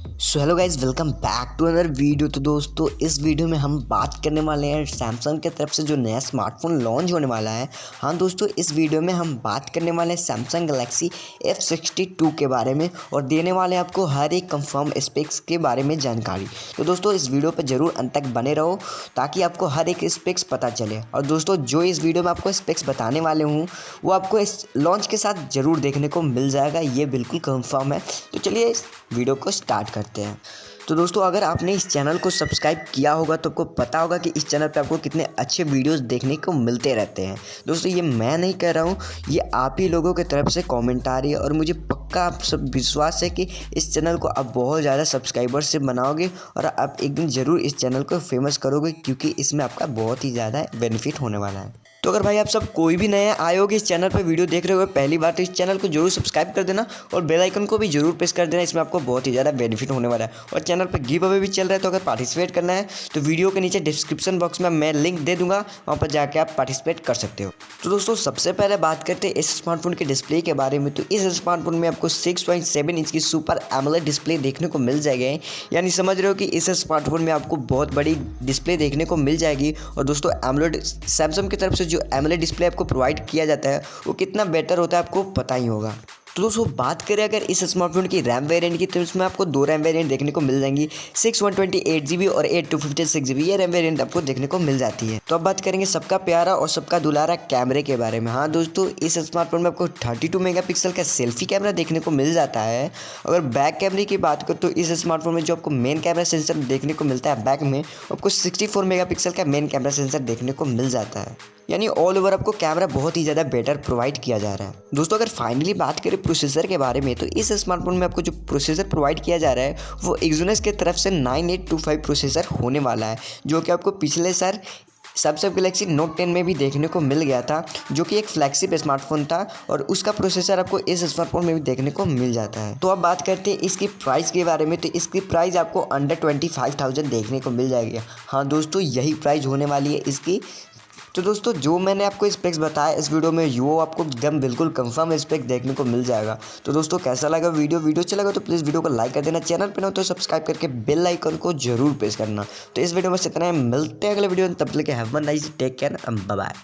So hello guys, welcome back to another video. तो दोस्तों इस वीडियो में हम बात करने वाले हैं सैमसंग की तरफ से जो नया स्मार्टफोन लॉन्च होने वाला है। हाँ दोस्तों, इस वीडियो में हम बात करने वाले हैं सैमसंग गैलेक्सी F62 के बारे में और देने वाले हैं आपको हर एक कंफर्म स्पेक्स के बारे में जानकारी। तो दोस्तों इस वीडियो पर जरूर अंत तक बने रहो ताकि आपको हर एक स्पेक्स पता चले। और दोस्तों जो इस वीडियो में आपको स्पेक्स बताने वाले हूँ वो आपको इस लॉन्च के साथ ज़रूर देखने को मिल जाएगा, ये बिल्कुल कंफर्म है। तो चलिए इस वीडियो को स्टार्ट करते हैं। तो दोस्तों अगर आपने इस चैनल को सब्सक्राइब किया होगा तो आपको पता होगा कि इस चैनल पे आपको कितने अच्छे वीडियोस देखने को मिलते रहते हैं। दोस्तों ये मैं नहीं कह रहा हूँ, ये आप ही लोगों की तरफ से कमेंट आ रही है और मुझे पक्का आप सब विश्वास है कि इस चैनल को आप बहुत ज़्यादा सब्सक्राइबर्स से बनाओगे और आप एक दिन ज़रूर इस चैनल को फेमस करोगे, क्योंकि इसमें आपका बहुत ही ज़्यादा बेनिफिट होने वाला है। तो अगर भाई आप सब कोई भी नए आए होगे इस चैनल पर वीडियो देख रहे हो पहली बार, तो इस चैनल को जरूर सब्सक्राइब कर देना और बेल आइकन को भी जरूर प्रेस कर देना। इसमें आपको बहुत ही ज़्यादा बेनिफिट होने वाला है। और चैनल पर गिव अवे भी चल रहा है, तो अगर पार्टिसिपेट करना है तो वीडियो के नीचे डिस्क्रिप्शन बॉक्स में मैं लिंक दे दूंगा, वहाँ पर जाके आप पार्टिसिपेट कर सकते हो। तो दोस्तों सबसे पहले बात करते हैं इस स्मार्टफोन के डिस्प्ले के बारे में। तो इस स्मार्टफोन में आपको 6.7 इंच की सुपर एमोलेड डिस्प्ले देखने को मिल जाएगी, यानी समझ रहे हो कि इस स्मार्टफोन में आपको बहुत बड़ी डिस्प्ले देखने को मिल जाएगी। और दोस्तों एमोलेड सैमसंग की तरफ से जो एमोलेड डिस्प्ले आपको प्रोवाइड किया जाता है वो कितना बेटर होता है आपको पता ही होगा। तो दोस्तों बात करें अगर इस स्मार्टफोन की रैम वेरिएंट की, तो इसमें आपको दो रैम वेरिएंट देखने को मिल जाएंगी, 6/128 GB और 8/256 GB। ये रैम वेरिएंट आपको देखने को मिल जाती है। तो अब बात करेंगे सबका प्यारा और सबका दुलारा कैमरे के बारे में। हाँ दोस्तों इस स्मार्टफोन में आपको 32 मेगापिक्सल का सेल्फी कैमरा देखने को मिल जाता है। अगर बैक कैमरे की बात करें तो इस स्मार्टफोन में जो आपको मेन कैमरा सेंसर देखने को मिलता है बैक में, आपको 64 मेगापिक्सल का मेन कैमरा सेंसर देखने को मिल जाता है, यानी ऑल ओवर आपको कैमरा बहुत ही ज़्यादा बेटर प्रोवाइड किया जा रहा है। दोस्तों अगर फाइनली बात करें प्रोसेसर के बारे में, तो इस स्मार्टफोन में आपको जो प्रोसेसर प्रोवाइड किया जा रहा है वो एक्जीनोस की तरफ से 9825 प्रोसेसर होने वाला है, जो कि आपको पिछले साल सैमसंग गैलेक्सी नोट 10 में भी देखने को मिल गया था, जो कि एक फ्लैगशिप स्मार्टफोन था और उसका प्रोसेसर आपको इस स्मार्टफोन में भी देखने को मिल जाता है। तो अब बात करते हैं इसकी प्राइस के बारे में। तो इसकी प्राइस आपको अंडर 25,000 देखने को मिल जाएगी। हाँ दोस्तों यही प्राइस होने वाली है इसकी। तो दोस्तों जो मैंने आपको स्पेक्स बताया इस वीडियो में वो आपको एकदम बिल्कुल कंफर्म स्पेक देखने को मिल जाएगा। तो दोस्तों कैसा लगा वीडियो अच्छा लगा तो प्लीज़ वीडियो को लाइक कर देना, चैनल पे ना हो तो सब्सक्राइब करके बेल आइकन को जरूर प्रेस करना। तो इस वीडियो में इतना है, मिलते हैं अगले वीडियो में, तब तक have a nice day, take care, bye bye.